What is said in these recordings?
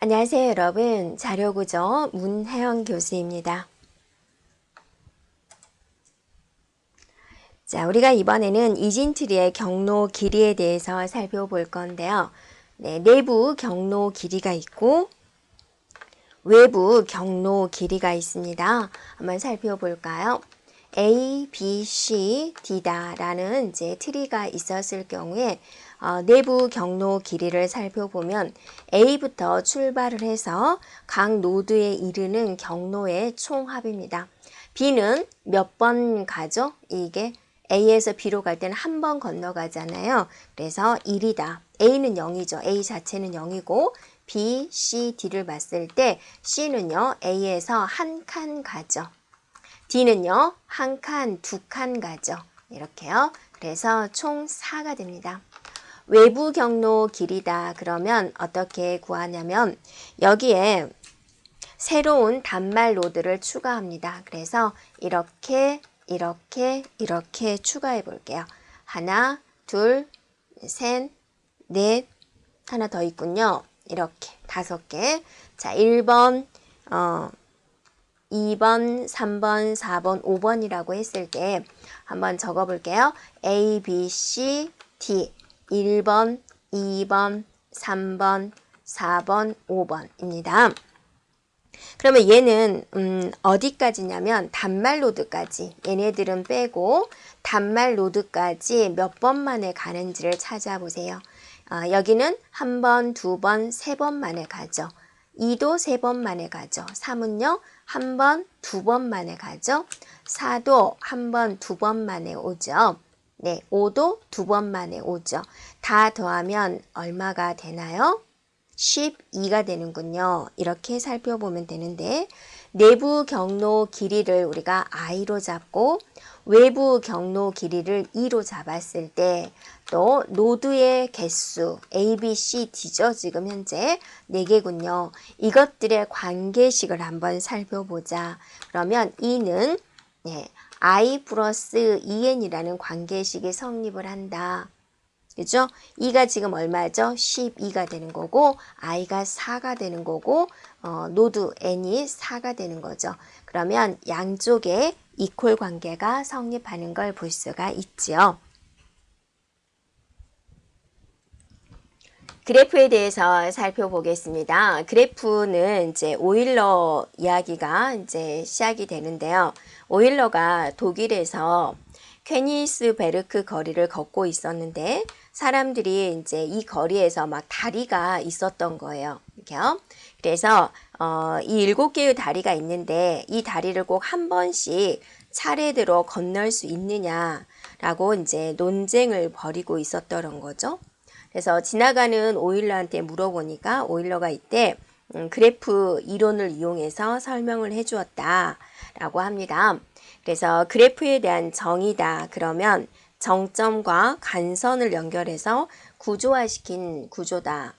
안녕하세요, 여러분. 자료구조 문혜영 교수입니다. 자, 우리가 이번에는 이진트리의 경로 길이에 대해서 살펴볼 건데요. 네, 내부 경로 길이가 있고 외부 경로 길이가 있습니다. 한번 살펴볼까요? A, B, C, D다 라는 이제 트리가 있었을 경우에 내부 경로 길이를 살펴보면 A부터 출발을 해서 각 노드에 이르는 경로의 총합입니다. B는 몇 번 가죠? 이게 A에서 B로 갈 때는 한 번 건너가잖아요. 그래서 1이다. A는 0이죠. A 자체는 0이고 B, C, D를 봤을 때 C는요, A에서 한 칸 가죠. D는요, 한 칸, 두 칸 가죠. 이렇게요. 그래서 총 4가 됩니다. 외부 경로 길이다. 그러면 어떻게 구하냐면 여기에 새로운 단말 노드를 추가합니다. 그래서 이렇게 추가해 볼게요. 하나, 둘, 셋, 넷, 하나 더 있군요. 이렇게 5개. 자, 1번, 2번, 3번, 4번, 5번이라고 했을 때 한번 적어 볼게요. A, B, C, D 1번, 2번, 3번, 4번, 5번입니다. 그러면 얘는 어디까지냐면 단말 노드까지, 얘네들은 빼고 단말 노드까지 몇 번 만에 가는지를 찾아보세요. 여기는 한 번, 두 번, 세 번 만에 가죠. 2도 3번 만에 가죠. 3은요, 한 번, 두 번 만에 가죠. 4도 한 번, 두 번 만에 오죠. 네, 5도 두 번 만에 오죠. 다 더하면 얼마가 되나요? 12가 되는군요. 이렇게 살펴보면 되는데 내부 경로 길이를 우리가 i로 잡고 외부 경로 길이를 2로 잡았을 때 또 노드의 개수 A, B, C, D죠. 지금 현재 4개군요. 이것들의 관계식을 한번 살펴보자. 그러면 이는 I 플러스 EN이라는 관계식이 성립을 한다. 그죠? 2가 지금 얼마죠? 12가 되는 거고 i가 4가 되는 거고 노드 n이 4가 되는 거죠. 그러면 양쪽에 이퀄 관계가 성립하는 걸 볼 수가 있죠. 그래프에 대해서 살펴보겠습니다. 그래프는 이제 오일러 이야기가 이제 시작이 되는데요. 오일러가 독일에서 퀘니스베르크 거리를 걷고 있었는데 사람들이 이제 이 거리에서 막 다리가 있었던 거예요. 이렇게요. 그래서 이 7개의 다리가 있는데 이 다리를 꼭 한 번씩 차례대로 건널 수 있느냐라고 이제 논쟁을 벌이고 있었던 거죠. 그래서 지나가는 오일러한테 물어보니까 오일러가 이때 그래프 이론을 이용해서 설명을 해 주었다라고 합니다. 그래서 그래프에 대한 정의다. 그러면 정점과 간선을 연결해서 구조화시킨 구조다.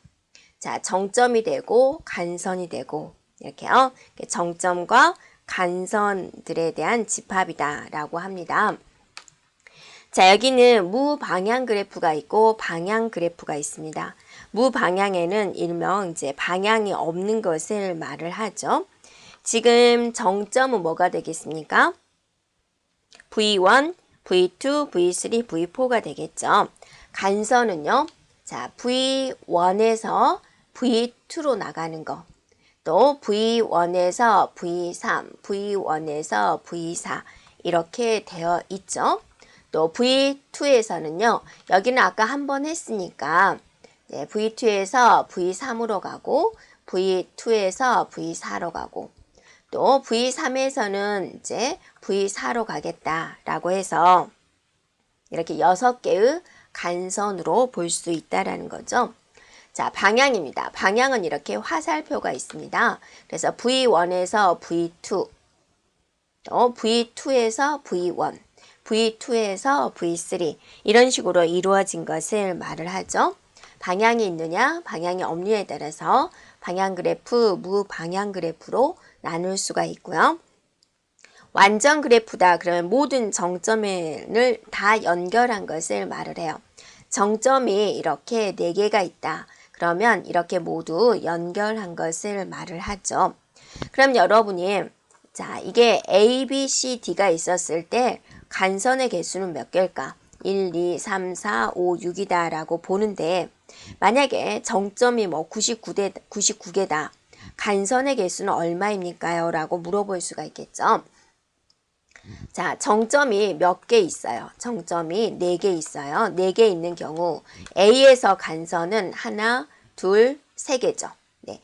자, 정점이 되고 간선이 되고 이렇게요. 정점과 간선들에 대한 집합이다 라고 합니다. 자, 여기는 무방향 그래프가 있고 방향 그래프가 있습니다. 무방향에는 일명 이제 방향이 없는 것을 말을 하죠. 지금 정점은 뭐가 되겠습니까? V1, V2, V3, V4가 되겠죠. 간선은요. 자, V1에서 V2로 나가는 거. 또 V1에서 V3, V1에서 V4 이렇게 되어 있죠. 또 V2에서는요. 여기는 아까 한 번 했으니까 V2에서 V3으로 가고 V2에서 V4로 가고 또 V3에서는 이제 V4로 가겠다라고 해서 이렇게 6개의 간선으로 볼 수 있다라는 거죠. 자, 방향입니다. 방향은 이렇게 화살표가 있습니다. 그래서 V1에서 V2, 또 V2에서 V1, V2에서 V3 이런 식으로 이루어진 것을 말을 하죠. 방향이 있느냐, 방향이 없느냐에 따라서 방향 그래프, 무방향 그래프로 나눌 수가 있고요. 완전 그래프다. 그러면 모든 정점을 다 연결한 것을 말을 해요. 정점이 이렇게 4개가 있다. 그러면 이렇게 모두 연결한 것을 말을 하죠. 그럼 여러분이 자, 이게 A, B, C, D가 있었을 때 간선의 개수는 몇 개일까? 1, 2, 3, 4, 5, 6이다 라고 보는데 만약에 정점이 뭐 99개다. 간선의 개수는 얼마입니까요? 라고 물어볼 수가 있겠죠. 자, 정점이 몇 개 있어요? 정점이 4개 있어요. 4개 있는 경우 A에서 간선은 하나, 둘, 3개죠. 네.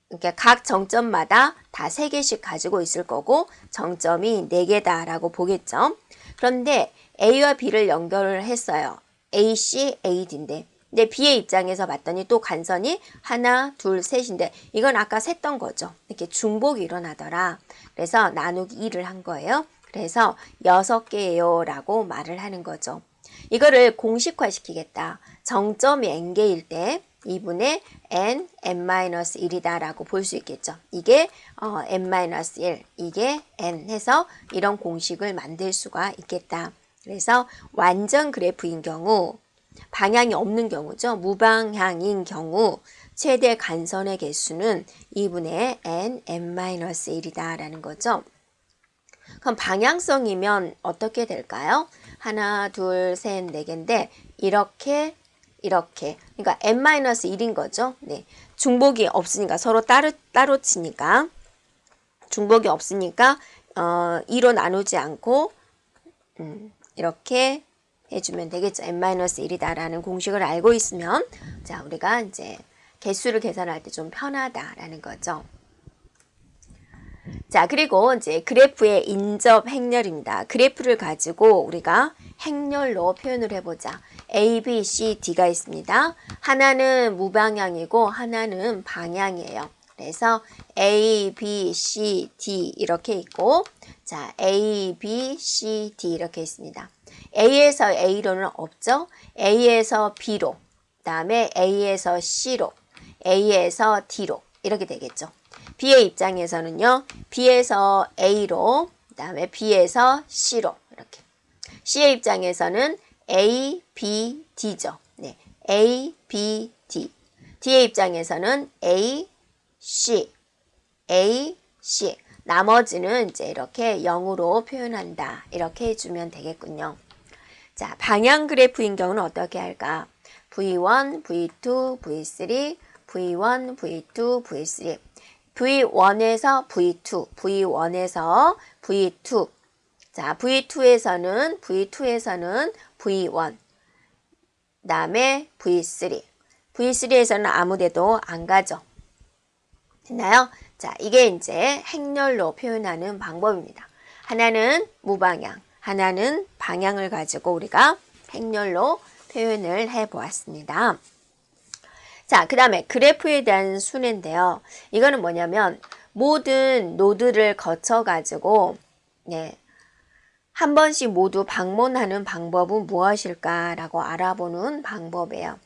그러니까 각 정점마다 다 3개씩 가지고 있을 거고 정점이 4개다 라고 보겠죠. 그런데 A와 B를 연결을 했어요. AC, AD인데 근데 B의 입장에서 봤더니 또 간선이 하나, 둘, 셋인데 이건 아까 셌던 거죠. 이렇게 중복이 일어나더라. 그래서 나누기 2를 한 거예요. 그래서 6개예요 라고 말을 하는 거죠. 이거를 공식화 시키겠다. 정점이 n개일 때 2분의 n, n-1이다 라고 볼 수 있겠죠. 이게 n-1, 이게 n 해서 이런 공식을 만들 수가 있겠다. 그래서 완전 그래프인 경우, 방향이 없는 경우죠. 무방향인 경우 최대 간선의 개수는 2분의 n, n-1이다 라는 거죠. 그럼 방향성이면 어떻게 될까요? 하나, 둘, 셋, 4개인데 이렇게 그러니까 n-1인 거죠. 네. 중복이 없으니까 서로 따로 치니까 중복이 없으니까 2로 나누지 않고 이렇게 해주면 되겠죠. n-1이다 라는 공식을 알고 있으면 자, 우리가 이제 개수를 계산할 때 좀 편하다라는 거죠. 자, 그리고 이제 그래프의 인접 행렬입니다. 그래프를 가지고 우리가 행렬로 표현을 해보자. A, B, C, D가 있습니다. 하나는 무방향이고 하나는 방향이에요. 그래서 A, B, C, D 이렇게 있고 자, A, B, C, D 이렇게 있습니다. A에서 A로는 없죠. A에서 B로, 그 다음에 A에서 C로, A에서 D로 이렇게 되겠죠. B의 입장에서는요. B에서 A로, 그 다음에 B에서 C로 이렇게. C의 입장에서는 A, B, D죠. 네, A, B, D. D의 입장에서는 A, C, A, C. 나머지는 이제 이렇게 0으로 표현한다. 이렇게 해주면 되겠군요. 자, 방향 그래프인 경우는 어떻게 할까? V1, V2, V3, V1, V2, V3. V1에서 V2, V1에서 V2. 자, V2에서는 V1, 그 다음에 V3. V3에서는 아무데도 안 가죠. 됐나요? 자, 이게 이제 행렬로 표현하는 방법입니다. 하나는 무방향, 하나는 방향을 가지고 우리가 행렬로 표현을 해 보았습니다. 자, 그 다음에 그래프에 대한 순회인데요. 이거는 뭐냐면 모든 노드를 거쳐가지고 네, 한 번씩 모두 방문하는 방법은 무엇일까라고 알아보는 방법이에요.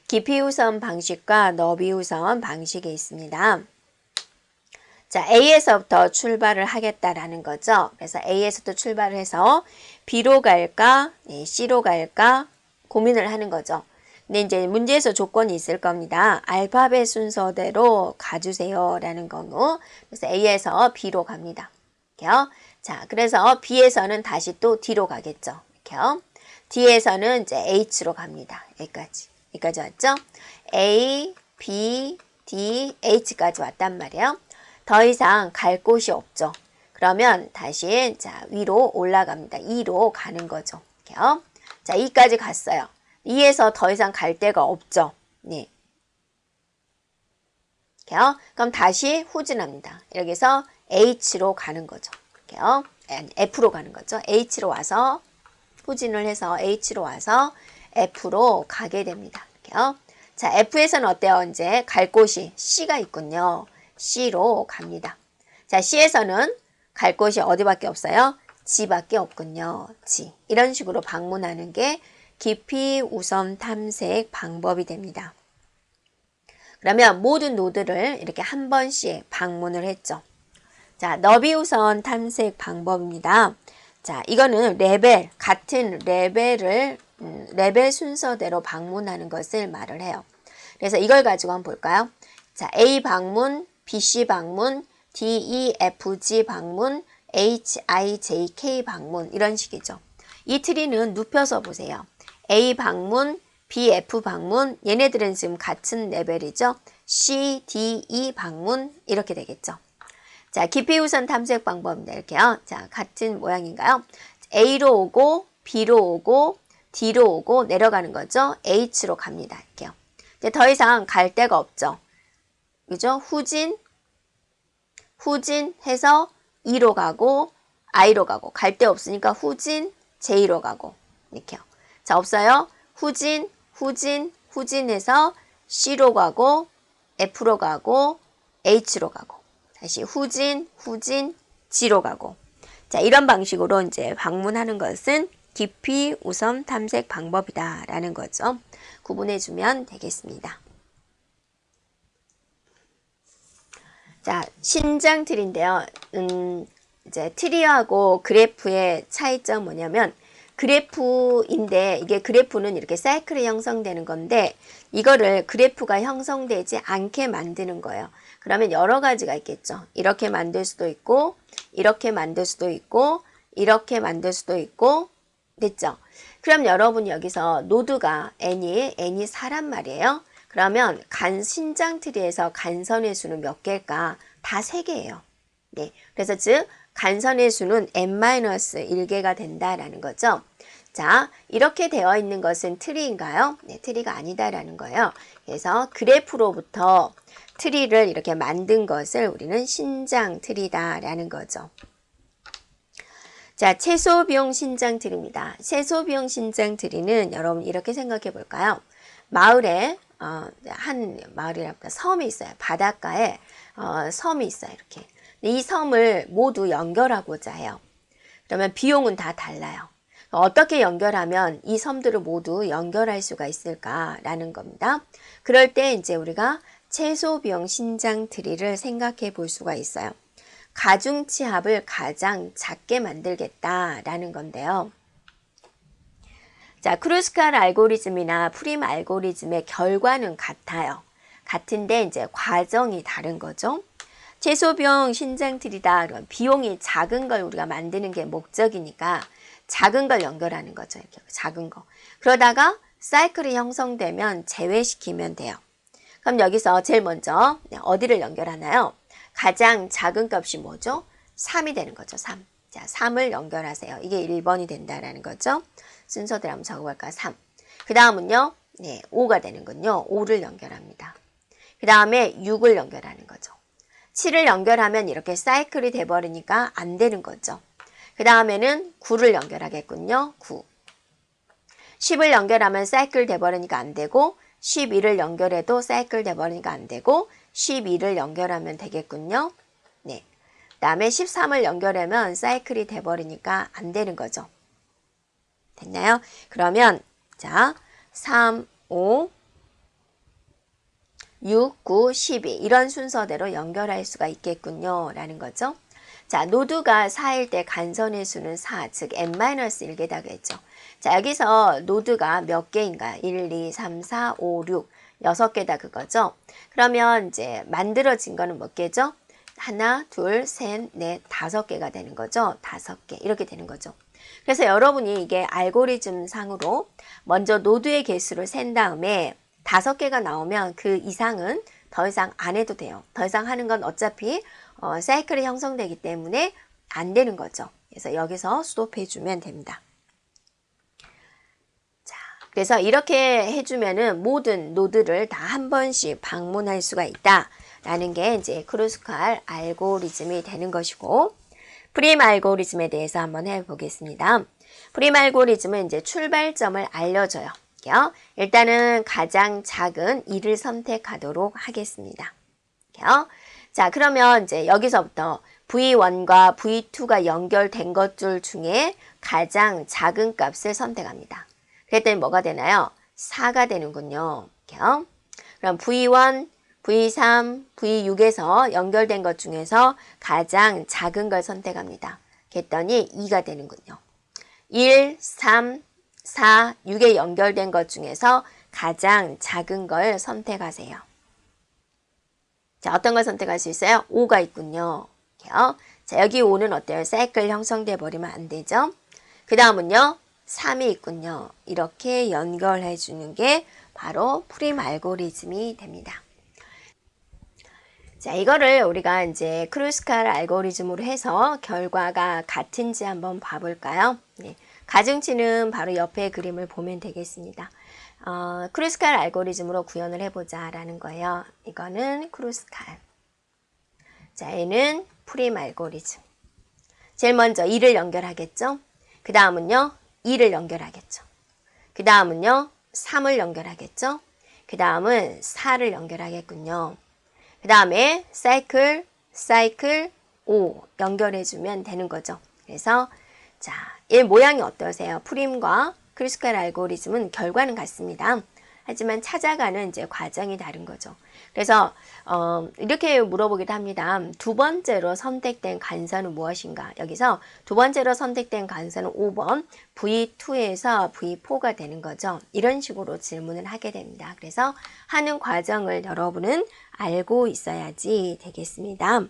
깊이 우선 방식과 너비 우선 방식이 있습니다. 자, A에서부터 출발을 하겠다라는 거죠. 그래서 A에서부터 출발을 해서 B로 갈까, 네, C로 갈까 고민을 하는 거죠. 근데 이제 문제에서 조건이 있을 겁니다. 알파벳 순서대로 가주세요 라는 거고, 그래서 A에서 B로 갑니다. 이렇게요. 자, 그래서 B에서는 다시 또 D로 가겠죠. 이렇게요. D에서는 이제 H로 갑니다. 여기까지 왔죠? A, B, D, H까지 왔단 말이에요. 더 이상 갈 곳이 없죠. 그러면 다시 자, 위로 올라갑니다. 2로 가는 거죠. 이렇게요. 자, 2까지 갔어요. 2에서 더 이상 갈 데가 없죠. 네. 이렇게요. 그럼 다시 후진합니다. 여기서 H로 가는 거죠. 이렇게요. F로 가는 거죠. H로 와서 후진을 해서 H로 와서 F로 가게 됩니다. 이렇게요. 자, F에서는 어때요? 이제 갈 곳이 C가 있군요. C로 갑니다. 자, C에서는 갈 곳이 어디밖에 없어요? G밖에 없군요. G. 이런 식으로 방문하는 게 깊이 우선 탐색 방법이 됩니다. 그러면 모든 노드를 이렇게 한 번씩 방문을 했죠. 자, 너비 우선 탐색 방법입니다. 자, 이거는 같은 레벨 순서대로 방문하는 것을 말을 해요. 그래서 이걸 가지고 한번 볼까요? 자, A 방문, BC 방문, DEFG 방문, HIJK 방문 이런 식이죠. 이 트리는 눕혀서 보세요. A 방문, BF 방문 얘네들은 지금 같은 레벨이죠. C, D, E 방문 이렇게 되겠죠. 자, 깊이 우선 탐색 방법입니다. 이렇게요. 자, 같은 모양인가요? A로 오고 B로 오고 D로 오고 내려가는 거죠. H로 갑니다. 이렇게요. 이제 더 이상 갈 데가 없죠. 그죠? 후진 해서 E로 가고 I로 가고 갈 데 없으니까 후진 J로 가고 이렇게요. 자, 없어요. 후진해서 C로 가고 F로 가고 H로 가고 다시 후진 G로 가고 자, 이런 방식으로 이제 방문하는 것은 깊이 우선 탐색 방법이다 라는 거죠. 구분해 주면 되겠습니다. 자, 신장 트리인데요. 이제 트리하고 그래프의 차이점 뭐냐면 그래프인데 이게 그래프는 이렇게 사이클이 형성되는 건데 이거를 그래프가 형성되지 않게 만드는 거예요. 그러면 여러 가지가 있겠죠. 이렇게 만들 수도 있고 이렇게 만들 수도 있고 이렇게 만들 수도 있고 됐죠? 그럼 여러분 여기서 노드가 n이 사람 말이에요. 그러면 신장 트리에서 간선의 수는 몇 개일까? 다 3개예요. 네, 그래서 즉 간선의 수는 n-1개가 된다라는 거죠. 자, 이렇게 되어 있는 것은 트리인가요? 네, 트리가 아니다라는 거예요. 그래서 그래프로부터 트리를 이렇게 만든 것을 우리는 신장 트리다라는 거죠. 자, 최소 비용 신장 트리입니다. 최소 비용 신장 트리는 여러분 이렇게 생각해 볼까요? 마을에 한 마을이랍니다. 섬이 있어요. 바닷가에 섬이 있어요. 이렇게. 이 섬을 모두 연결하고자 해요. 그러면 비용은 다 달라요. 어떻게 연결하면 이 섬들을 모두 연결할 수가 있을까라는 겁니다. 그럴 때 이제 우리가 최소 비용 신장 트리를 생각해 볼 수가 있어요. 가중치 합을 가장 작게 만들겠다라는 건데요. 자, 크루스칼 알고리즘이나 프림 알고리즘의 결과는 같아요. 같은데 이제 과정이 다른 거죠. 최소 비용 신장 트리다. 비용이 작은 걸 우리가 만드는 게 목적이니까 작은 걸 연결하는 거죠. 이렇게 작은 거. 그러다가 사이클이 형성되면 제외시키면 돼요. 그럼 여기서 제일 먼저 어디를 연결하나요? 가장 작은 값이 뭐죠? 3이 되는 거죠. 3. 자, 3을 연결하세요. 이게 1번이 된다라는 거죠. 순서대로 한번 적어볼까요? 3. 그 다음은요. 네, 5가 되는군요. 5를 연결합니다. 그 다음에 6을 연결하는 거죠. 7을 연결하면 이렇게 사이클이 돼버리니까 안 되는 거죠. 그 다음에는 9를 연결하겠군요. 9. 10을 연결하면 사이클 돼버리니까 안 되고 11을 연결해도 사이클 돼버리니까 안 되고 12를 연결하면 되겠군요. 네. 그 다음에 13을 연결하면 사이클이 돼버리니까 안 되는 거죠. 됐나요? 그러면 자 3, 5, 6, 9, 12 이런 순서대로 연결할 수가 있겠군요. 라는 거죠. 자, 노드가 4일 때 간선의 수는 4, 즉 n-1개다 그랬죠. 자, 여기서 노드가 몇 개인가요? 1, 2, 3, 4, 5, 6, 6개다 그거죠. 그러면 이제 만들어진 거는 몇 개죠? 하나, 둘, 셋, 넷, 5개가 되는 거죠. 5개 이렇게 되는 거죠. 그래서 여러분이 이게 알고리즘 상으로 먼저 노드의 개수를 센 다음에 5개가 나오면 그 이상은 더 이상 안 해도 돼요. 더 이상 하는 건 어차피 사이클이 형성되기 때문에 안 되는 거죠. 그래서 여기서 스톱해 주면 됩니다. 자, 그래서 이렇게 해주면은 모든 노드를 다 한 번씩 방문할 수가 있다라는 게 이제 크루스칼 알고리즘이 되는 것이고, 프림 알고리즘에 대해서 한번 해보겠습니다. 프림 알고리즘은 이제 출발점을 알려줘요. 일단은 가장 작은 2를 선택하도록 하겠습니다. 자, 그러면 이제 여기서부터 V1과 V2가 연결된 것들 중에 가장 작은 값을 선택합니다. 그랬더니 뭐가 되나요? 4가 되는군요. 그럼 V1, V3, V6에서 연결된 것 중에서 가장 작은 걸 선택합니다. 그랬더니 2가 되는군요. 1, 3, 4, 6에 연결된 것 중에서 가장 작은 걸 선택하세요. 자, 어떤 걸 선택할 수 있어요? 5가 있군요. 이렇게요. 자, 여기 5는 어때요? 사이클 형성돼 버리면 안 되죠? 그 다음은요. 3이 있군요. 이렇게 연결해 주는 게 바로 프림 알고리즘이 됩니다. 자, 이거를 우리가 이제 크루스칼 알고리즘으로 해서 결과가 같은지 한번 봐볼까요? 네. 가중치는 바로 옆에 그림을 보면 되겠습니다. 크루스칼 알고리즘으로 구현을 해보자 라는 거예요. 이거는 크루스칼. 자, 얘는 프림 알고리즘. 제일 먼저 2를 연결하겠죠? 그 다음은요, 2를 연결하겠죠. 그 다음은요, 3을 연결하겠죠? 그 다음은 4를 연결하겠군요. 그 다음에 사이클 5 연결해주면 되는 거죠. 그래서 자, 얘 모양이 어떠세요? 프림과 크루스칼 알고리즘은 결과는 같습니다. 하지만 찾아가는 이제 과정이 다른 거죠. 그래서 이렇게 물어보기도 합니다. 두 번째로 선택된 간선은 무엇인가? 여기서 두 번째로 선택된 간선은 5번 V2에서 V4가 되는 거죠. 이런 식으로 질문을 하게 됩니다. 그래서 하는 과정을 여러분은 알고 있어야지 되겠습니다.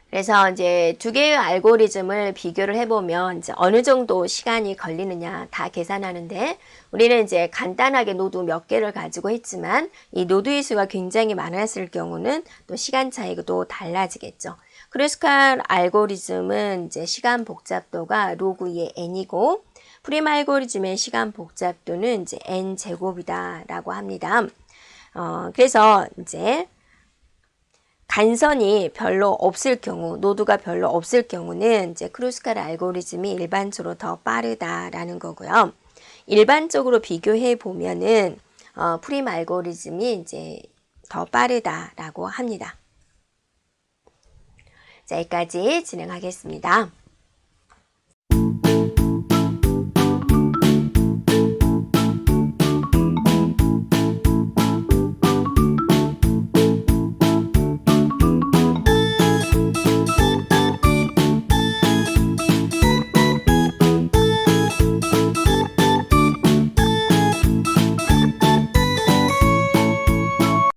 그래서 이제 두 개의 알고리즘을 비교를 해보면 이제 어느 정도 시간이 걸리느냐 다 계산하는데 우리는 이제 간단하게 노드 몇 개를 가지고 있지만 이 노드의 수가 굉장히 많았을 경우는 또 시간 차이도 달라지겠죠. 크루스칼 알고리즘은 이제 시간 복잡도가 로그 2의 n이고 프림 알고리즘의 시간 복잡도는 이제 n 제곱이다라고 합니다. 그래서 이제 간선이 별로 없을 경우, 노드가 별로 없을 경우는 이제 크루스칼 알고리즘이 일반적으로 더 빠르다라는 거고요. 일반적으로 비교해 보면은 프림 알고리즘이 이제 더 빠르다라고 합니다. 자, 여기까지 진행하겠습니다.